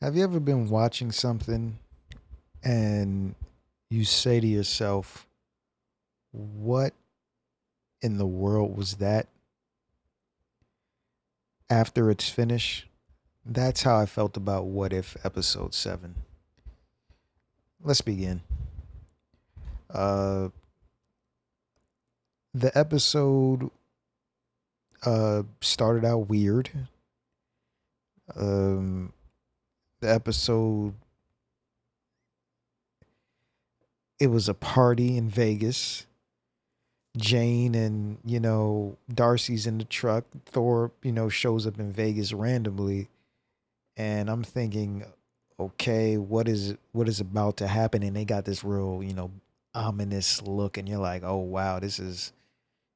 Have you ever been watching something and you say to yourself, what in the world was that after it's finished? That's how I felt about What If episode 7. Let's begin. Uh, the episode started out weird. Um, the episode, it was a party in Vegas. Jane and, Darcy's in the truck. Thor, shows up in Vegas randomly. And I'm thinking, okay, what is about to happen? And they got this real, ominous look, and you're like, oh wow, this is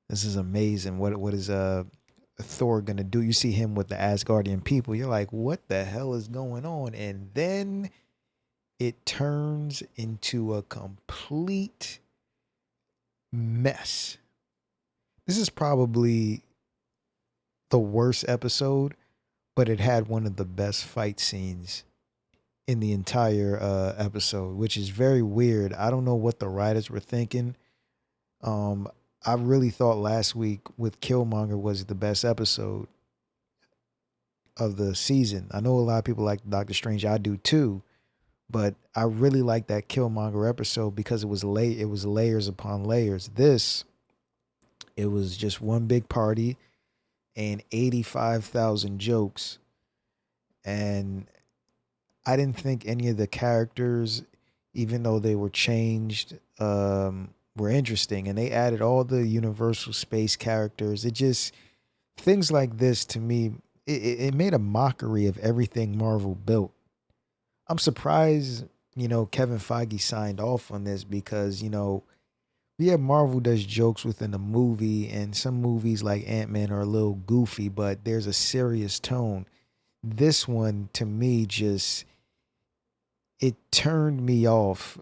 amazing. What is Thor gonna do? You see him with the Asgardian people. You're like, what the hell is going on? And then it turns into a complete mess. This is probably the worst episode, but it had one of the best fight scenes in the entire episode, which is very weird. I don't know what the writers were thinking. Um, I really thought last week with Killmonger was the best episode of the season. I know a lot of people like Doctor Strange. I do too, but I really like that Killmonger episode because it was layers upon layers. This, it was just one big party and 85,000 jokes, and I didn't think any of the characters, even though they were changed, were interesting. And they added all the Universal Space characters. It just, things like this to me, it made a mockery of everything Marvel built. I'm surprised, Kevin Feige signed off on this because, yeah, Marvel does jokes within a movie, and some movies like Ant-Man are a little goofy, but there's a serious tone. This one, to me, just it turned me off,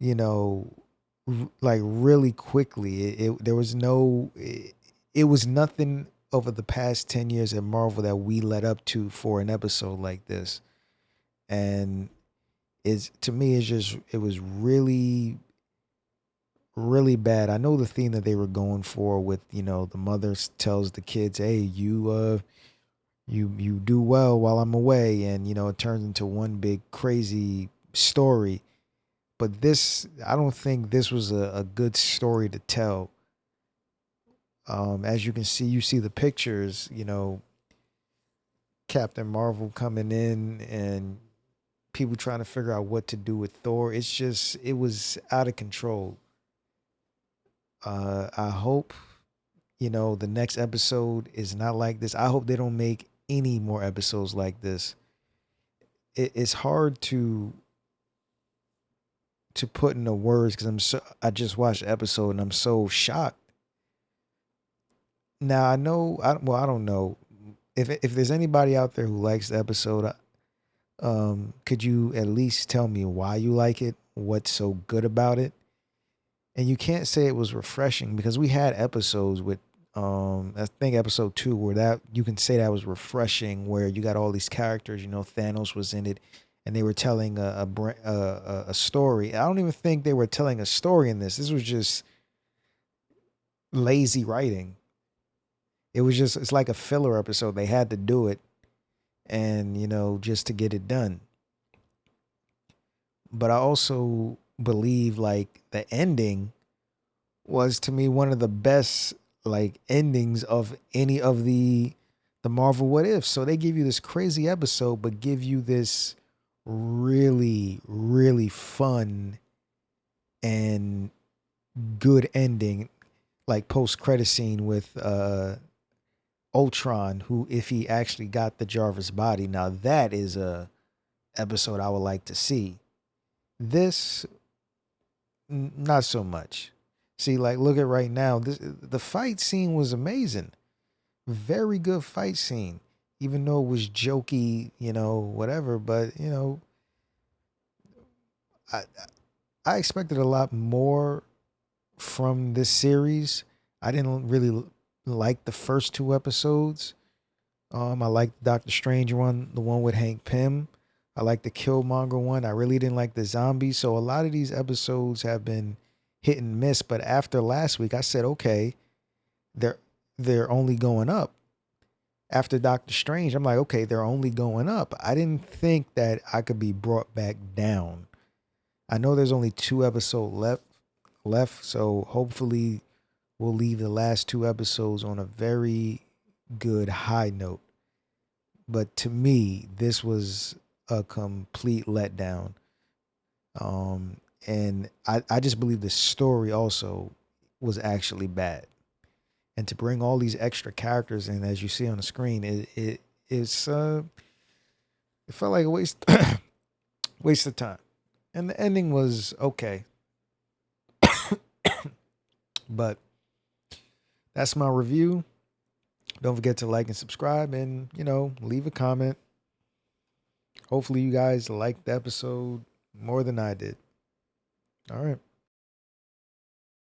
you know, like really quickly. There was it was nothing over the past 10 years at Marvel that we led up to for an episode like this. And it's to me it's just it was really really bad. I know the theme that they were going for with, the mother tells the kids, "Hey, you do well while I'm away," and it turns into one big crazy story. But this, I don't think this was a good story to tell. As you can see, you see the pictures, Captain Marvel coming in and people trying to figure out what to do with Thor. It's just, it was out of control. I hope, the next episode is not like this. I hope they don't make any more episodes like this. It's hard to put into words because I just watched the episode and I'm so shocked. Now I know, I don't know if there's anybody out there who likes the episode. Could you at least tell me why you like it? What's so good about it? And you can't say it was refreshing because we had episodes with, I think episode 2 where that you can say that was refreshing, where you got all these characters. Thanos was in it, and they were telling a story. I don't even think they were telling a story in this. This was just lazy writing. It's like a filler episode. They had to do it, and just to get it done. But I also believe like the ending was to me one of the best like endings of any of the Marvel What If. So they give you this crazy episode, but give you this really really fun and good ending, like post credit scene with Ultron, who, if he actually got the Jarvis body, now that is a episode I would like to see. This, not so much. See, like, look at right now. The fight scene was amazing. Very good fight scene, even though it was jokey, whatever. But I I expected a lot more from this series. I didn't really like the first two episodes. I liked Doctor Strange one, the one with Hank Pym. I like the Killmonger one. I really didn't like the zombies. So a lot of these episodes have been hit and miss. But after last week, I said, okay, they're they're only going up. After Doctor Strange, I'm like, okay, they're only going up. I didn't think that I could be brought back down. I know there's only 2 episodes left, so hopefully we'll leave the last 2 episodes on a very good high note. But to me, this was a complete letdown. And I just believe the story also was actually bad. And to bring all these extra characters in, as you see on the screen, it felt like a waste of time. And the ending was okay, but that's my review. Don't forget to like and subscribe, and leave a comment. Hopefully, you guys liked the episode more than I did. All right.